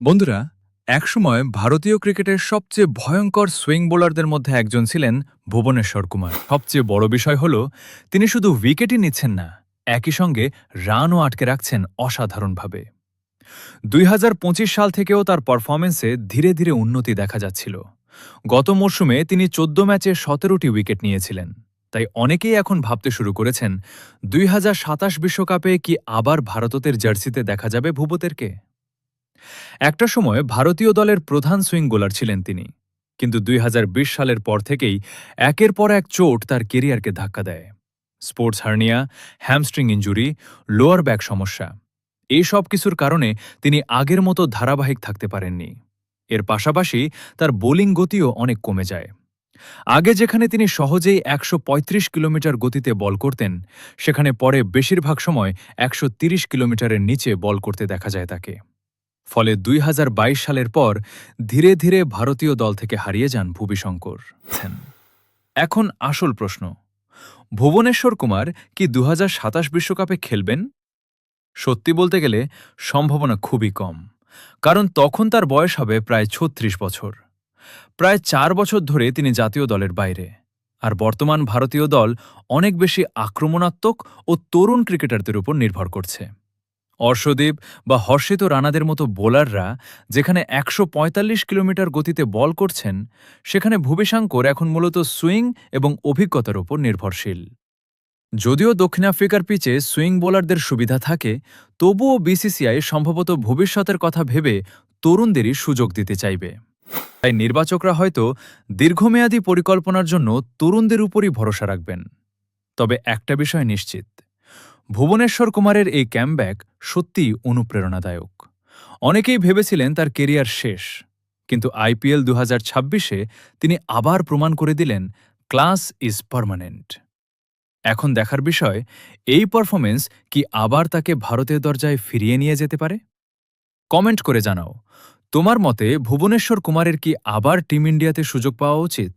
বন্ধুরা, একসময় ভারতীয় ক্রিকেটের সবচেয়ে ভয়ঙ্কর সুইং বোলারদের মধ্যে একজন ছিলেন ভুবনেশ্বর কুমার। সবচেয়ে বড় বিষয় হল তিনি শুধু উইকেটই নিচ্ছেন না, একই সঙ্গে রানও আটকে রাখছেন অসাধারণভাবে। ২০২৫ সাল থেকেও তার পারফরমেন্সে ধীরে ধীরে উন্নতি দেখা যাচ্ছিল। গত মরশুমে তিনি ১৪ ম্যাচে ১৭টি উইকেট নিয়েছিলেন। তাই অনেকেই এখন ভাবতে শুরু করেছেন ২০২৭ বিশ্বকাপে কি আবার ভারতের জার্সিতে দেখা যাবে ভুবনেশ্বরকে। একটা সময় ভারতীয় দলের প্রধান সুইং বোলার ছিলেন তিনি, কিন্তু ২০২০ সালের পর থেকেই একের পর এক চোট তার কেরিয়ারকে ধাক্কা দেয়। Sports hernia, hamstring injury, lower back সমস্যা, এই সব কিছুর কারণে তিনি আগের মতো ধারাবাহিক থাকতে পারেননি। এর পাশাপাশি তার বোলিং গতিও অনেক কমে যায়। আগে যেখানে তিনি সহজেই ১৩৫ কিলোমিটার গতিতে বল করতেন, সেখানে পরে বেশিরভাগ সময় ১৩০ কিলোমিটারের নিচে বল করতে দেখা যায় তাকে। ফলে ২০২২ সালের পর ধীরে ধীরে ভারতীয় দল থেকে হারিয়ে যান ভুবিশঙ্কর। এখন আসল প্রশ্ন, ভুবনেশ্বর কুমার কি ২০২৭ বিশ্বকাপে খেলবেন? সত্যি বলতে গেলে সম্ভাবনা খুবই কম, কারণ তখন তার বয়স হবে প্রায় ৩৬ বছর। প্রায় ৪ বছর ধরে তিনি জাতীয় দলের বাইরে, আর বর্তমান ভারতীয় দল অনেক বেশি আক্রমণাত্মক ও তরুণ ক্রিকেটারদের উপর নির্ভর করছে। অর্শদীপ বা হর্ষিত রানাদের মতো বোলাররা যেখানে ১৪৫ কিলোমিটার গতিতে বল করছেন, সেখানে ভুবিশঙ্কর এখন মূলত সুইং এবং অভিজ্ঞতার উপর নির্ভরশীল। যদিও দক্ষিণ আফ্রিকার পিচে সুইং বোলারদের সুবিধা থাকে, তবুও বিসিসিআই সম্ভবত ভবিষ্যতের কথা ভেবে তরুণদেরই সুযোগ দিতে চাইবে। তাই নির্বাচকরা হয়তো দীর্ঘমেয়াদী পরিকল্পনার জন্য তরুণদের উপরই ভরসা রাখবেন। তবে একটা বিষয় নিশ্চিত, ভুবনেশ্বর কুমারের এই ক্যামব্যাক সত্যিই অনুপ্রেরণাদায়ক। অনেকেই ভেবেছিলেন তার কেরিয়ার শেষ, কিন্তু আইপিএল ২০২৬-এ তিনি আবার প্রমাণ করে দিলেন ক্লাস ইজ পার্মানেন্ট। এখন দেখার বিষয়, এই পারফরমেন্স কি আবার তাকে ভারতের দরজায় ফিরিয়ে নিয়ে যেতে পারে? কমেন্ট করে জানাও, তোমার মতে ভুবনেশ্বর কুমারের কি আবার টিম ইন্ডিয়াতে সুযোগ পাওয়া উচিত?